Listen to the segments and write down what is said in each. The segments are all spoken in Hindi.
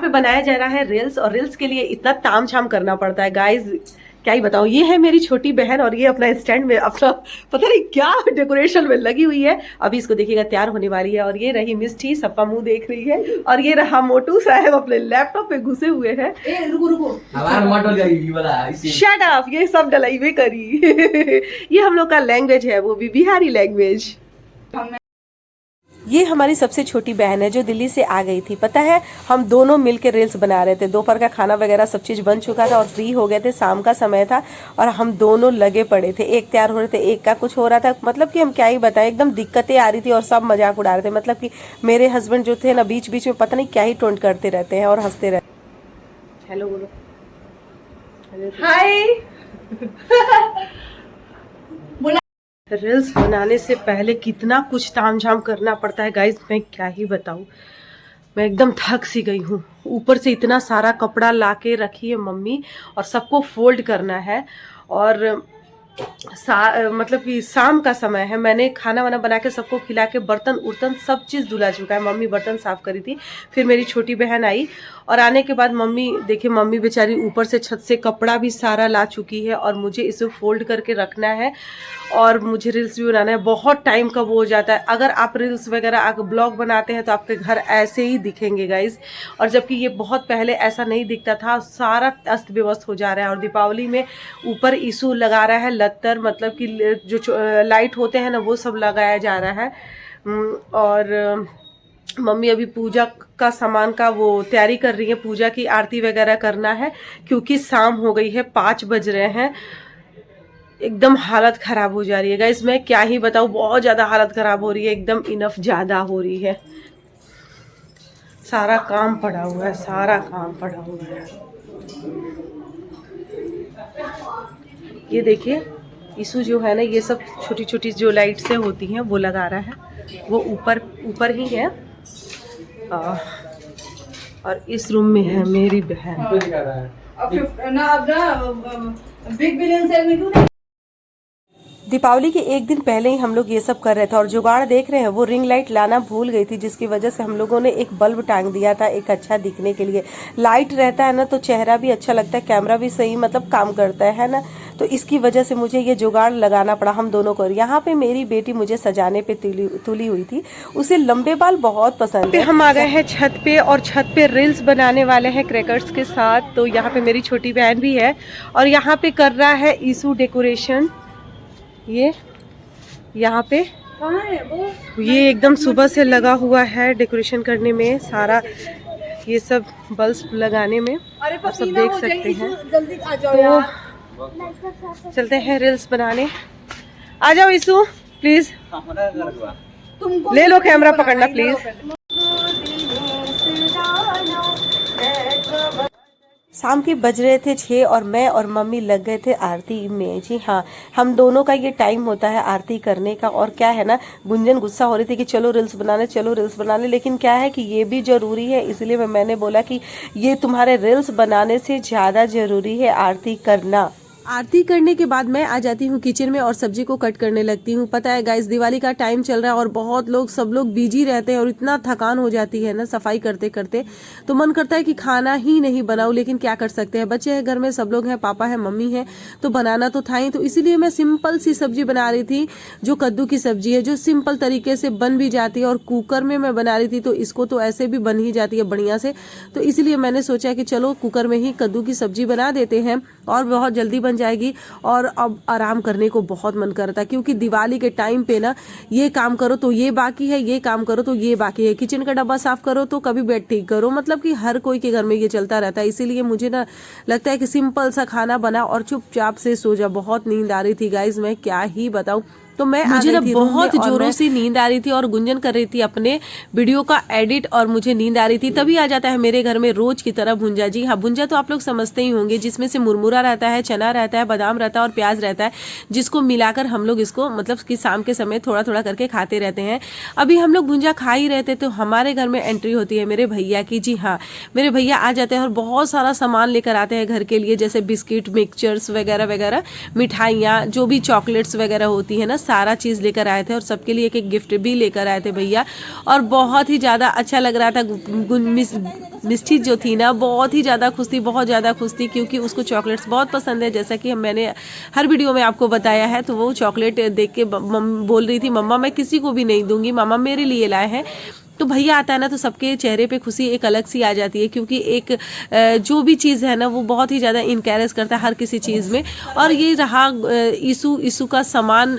पे बनाया जा रहा है रील्स, और रील्स के लिए इतना ताम झाम करना पड़ता है गाइज, क्या ही बताऊं। ये है मेरी छोटी बहन और ये अपना स्टैंड में अपना पता नहीं क्या डेकोरेशन में लगी हुई है। अभी इसको देखिएगा तैयार होने वाली है। और ये रही मिष्टी सबका मुंह देख रही है, और ये रहा मोटू साहब अपने लैपटॉप पे घुसे हुए हैं। रुको शट अप, ये सब डलाई में करी ये हम लोग का लैंग्वेज है, वो भी बिहारी लैंग्वेज। ये हमारी सबसे छोटी बहन है जो दिल्ली से आ गई थी। पता है हम दोनों मिलकर रील्स बना रहे थे, दोपहर का खाना वगैरह सब चीज़ बन चुका था और फ्री हो गए थे, शाम का समय था और हम दोनों लगे पड़े थे। एक तैयार हो रहे थे, एक का कुछ हो रहा था, मतलब कि हम क्या ही बताएं, एकदम दिक्कतें आ रही थी और सब मजाक उड़ा रहे थे। मतलब कि मेरे हस्बैंड जो थे ना बीच बीच में पता नहीं क्या ही टोंट करते रहते हैं और हंसते रहते। हेलो बोलो, हाय रील्स बनाने से पहले कितना कुछ तामझाम करना पड़ता है गाइज, मैं क्या ही बताऊं। मैं एकदम थक सी गई हूँ। ऊपर से इतना सारा कपड़ा लाके रखी है मम्मी और सबको फोल्ड करना है। और मतलब कि शाम का समय है, मैंने खाना वाना बना के सबको खिला के बर्तन उर्तन सब चीज़ धुला चुका है। मम्मी बर्तन साफ करी थी, फिर मेरी छोटी बहन आई और आने के बाद मम्मी देखिए, मम्मी बेचारी ऊपर से छत से कपड़ा भी सारा ला चुकी है और मुझे इसे फोल्ड करके रखना है और मुझे रील्स भी बनाना है। बहुत टाइम का वो हो जाता है। अगर आप रील्स वगैरह ब्लॉग बनाते हैं तो आपके घर ऐसे ही दिखेंगे गाइज, और जबकि ये बहुत पहले ऐसा नहीं दिखता था। सारा अस्त व्यवस्थ हो जा रहा है और दीपावली में ऊपर इशू लगा रहा है लत्तर, मतलब कि जो लाइट होते हैं ना वो सब लगाया जा रहा है। और मम्मी अभी पूजा का सामान का वो तैयारी कर रही है, पूजा की आरती वगैरह करना है क्योंकि शाम हो गई है, 5 बज रहे हैं। एकदम हालत खराब हो जा रही है गाइस, मैं क्या ही बताऊं, बहुत ज्यादा हालत खराब हो रही है, एकदम इनफ ज्यादा हो रही है। सारा काम पड़ा हुआ है, सारा काम पड़ा हुआ है। ये देखिए इशू जो है ना, ये सब छोटी छोटी जो लाइट से होती हैं वो लगा रहा है, वो ऊपर ऊपर ही है। और इस रूम में है मेरी बहन। बिग बिलियन सेल में क्यों? दीपावली के एक दिन पहले ही हम लोग ये सब कर रहे थे और जुगाड़ देख रहे हैं, वो रिंग लाइट लाना भूल गई थी जिसकी वजह से हम लोगों ने एक बल्ब टांग दिया था एक अच्छा दिखने के लिए। लाइट रहता है ना तो चेहरा भी अच्छा लगता है, कैमरा भी सही मतलब काम करता है ना, तो इसकी वजह से मुझे ये जुगाड़ लगाना पड़ा हम दोनों को। यहाँ पे मेरी बेटी मुझे सजाने पे तुली हुई थी, उसे लंबे बाल बहुत पसंद है। हम आ गए हैं छत पे और छत पे रील्स बनाने वाले हैं क्रैकर्स के साथ। तो यहाँ पे मेरी छोटी बहन भी है और यहाँ पे कर रहा है ईशू डेकोरेशन। ये यहाँ पे है वो, ये एकदम सुबह से लगा हुआ है डेकोरेशन करने में, सारा ये सब बल्ब लगाने में, आप सब देख सकते हैं। तो चलते हैं रील्स बनाने। आ जाओ ईशु प्लीज, ले लो कैमरा पकड़ना प्लीज। शाम के बज रहे थे 6 और मैं और मम्मी लग गए थे आरती में। जी हाँ, हम दोनों का ये टाइम होता है आरती करने का। और क्या है ना, गुंजन गुस्सा हो रही थी कि चलो रील्स बनाने, चलो रील्स बनाने, लेकिन क्या है कि ये भी जरूरी है, इसलिए मैंने बोला कि ये तुम्हारे रील्स बनाने से ज़्यादा जरूरी है आरती करना। आरती करने के बाद मैं आ जाती हूँ किचन में और सब्जी को कट करने लगती हूँ। पता है गाइस, दिवाली का टाइम चल रहा है और बहुत लोग सब लोग बिजी रहते हैं और इतना थकान हो जाती है ना सफाई करते करते, तो मन करता है कि खाना ही नहीं बनाऊं, लेकिन क्या कर सकते हैं, बच्चे हैं घर में, सब लोग हैं, पापा है, मम्मी है, तो बनाना तो था ही। तो इसीलिए मैं सिंपल सी सब्जी बना रही थी, जो कद्दू की सब्जी है, जो सिंपल तरीके से बन भी जाती है और कुकर में मैं बना रही थी तो इसको तो ऐसे भी बन ही जाती है बढ़िया से। तो इसलिए मैंने सोचा कि चलो कुकर में ही कद्दू की सब्जी बना देते हैं और बहुत जल्दी बन जाएगी। और अब आराम करने को बहुत मन करता है क्योंकि दिवाली के टाइम पे ना ये काम करो तो ये बाकी है, ये काम करो तो ये बाकी है, किचन का डब्बा साफ करो तो कभी बेड ठीक करो, मतलब कि हर कोई के घर में ये चलता रहता है। इसीलिए मुझे ना लगता है कि सिंपल सा खाना बना और चुपचाप से सो जा। बहुत नींद आ रही थी गाइज, मैं क्या ही बताऊं। तो मैं मुझे ना बहुत जोरों से नींद आ रही थी और गुंजन कर रही थी अपने वीडियो का एडिट और मुझे नींद आ रही थी। तभी आ जाता है मेरे घर में रोज की तरह भुंजा। जी हाँ, भुंजा तो आप लोग समझते ही होंगे, जिसमें से मुरमुरा रहता है, चना रहता है, बादाम रहता है और प्याज रहता है, जिसको मिलाकर हम लोग इसको मतलब कि शाम के समय थोड़ा थोड़ा करके खाते रहते हैं। अभी हम लोग भुंजा खा ही रहते तो हमारे घर में एंट्री होती है मेरे भैया की। जी हाँ, मेरे भैया आ जाते हैं और बहुत सारा सामान लेकर आते हैं घर के लिए, जैसे बिस्किट, मिक्सचर्स वगैरह वगैरह, मिठाइयाँ, जो भी चॉकलेट्स वगैरह होती है ना, सारा चीज़ लेकर आए थे और सबके लिए एक एक गिफ्ट भी लेकर आए थे भैया। और बहुत ही ज़्यादा अच्छा लग रहा था। मिष्टी जो थी ना बहुत ही ज़्यादा खुश थी, बहुत ज़्यादा खुश थी, क्योंकि उसको चॉकलेट्स बहुत पसंद है, जैसा कि मैंने हर वीडियो में आपको बताया है। तो वो चॉकलेट देख के बोल रही थी मम्मा मैं किसी को भी नहीं दूंगी, मामा मेरे लिए लाए हैं। तो भैया आता है ना तो सबके चेहरे पे खुशी एक अलग सी आ जाती है, क्योंकि एक जो भी चीज़ है ना वो बहुत ही ज़्यादा इनकरेज करता है हर किसी चीज़ में। और ये रहा ईसु का सामान,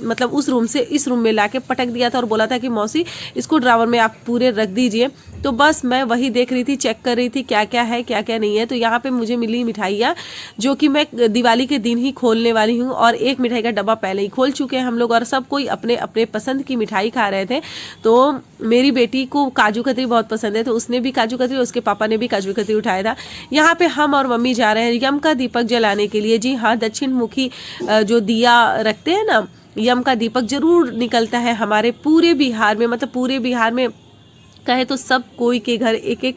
मतलब उस रूम से इस रूम में लाके पटक दिया था और बोला था कि मौसी इसको ड्रावर में आप पूरे रख दीजिए। तो बस मैं वही देख रही थी, चेक कर रही थी क्या क्या है क्या क्या नहीं है। तो यहाँ पे मुझे मिली मिठाइयाँ जो कि मैं दिवाली के दिन ही खोलने वाली हूँ, और एक मिठाई का डब्बा पहले ही खोल चुके हैं हम लोग, और सब कोई अपने अपने पसंद की मिठाई खा रहे थे। तो मेरी बेटी को काजू कतरी बहुत पसंद है, तो उसने भी काजू कतरी, उसके पापा ने भी काजू कतरी उठाया था। यहाँ पे हम और मम्मी जा रहे हैं यम का दीपक जलाने के लिए। जी हाँ, दक्षिण मुखी जो दिया रखते हैं ना, यम का दीपक जरूर निकलता है हमारे पूरे बिहार में, मतलब पूरे बिहार में कहे तो सब कोई के घर एक एक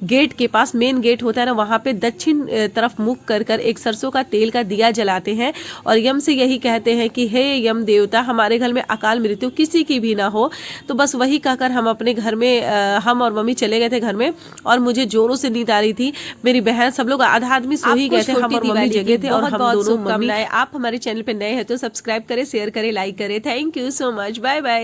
गेट के पास, मेन गेट होता है ना, वहाँ पे दक्षिण तरफ मुख कर कर एक सरसों का तेल का दिया जलाते हैं और यम से यही कहते हैं कि हे यम देवता, हमारे घर में अकाल मृत्यु किसी की भी ना हो। तो बस वही कहकर हम अपने घर में हम और मम्मी चले गए थे घर में, और मुझे जोरों से नींद आ रही थी। मेरी बहन सब लोग आधा आदमी सो ही गए थे, हम और मम्मी जगे थे, और हम दोनों मम्मी। आप हमारे चैनल पे नए हैं तो सब्सक्राइब करें, शेयर करें, लाइक करें। Thank you so much, bye bye.